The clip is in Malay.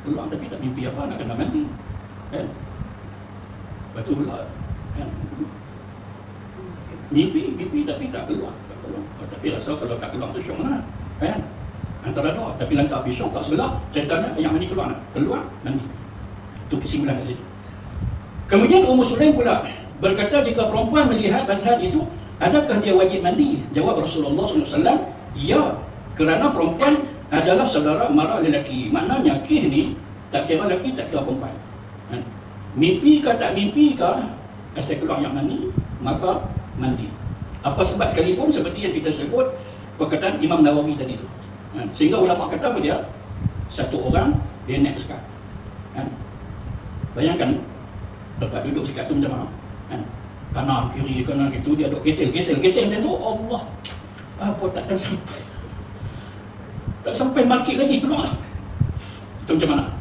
keluar tapi tak mimpi apa, nak kena mandi kan. Betul pula kan, mimpi tapi tak keluar. Tapi rasa kalau tak keluar tu syok lah kan, antara dua. Tapi lantak pisau kat sebelah, ceritanya yang mandi keluar mandi. Itu kesimpulan kat situ. Kemudian Ummu Sulaim pula berkata, jika perempuan melihat basahan itu, adakah dia wajib mandi? Jawab Rasulullah SAW, ya, kerana perempuan adalah saudara mara lelaki. Maknanya kih ni tak kira lelaki, tak kira perempuan. Mimpi ke tak mimpi ke, asal keluar yang mandi, maka mandi. Apa sebab sekalipun, seperti yang kita sebut perkataan Imam Nawawi tadi tu. Sehingga ulama kata apa dia? Satu orang dia naik bersekat. Bayangkan lepas duduk bersekat tu macam mana? Kanan kiri kanan itu dia duduk gesel macam tu. Allah, apa tak sampai market lagi keluar. Itu macam mana?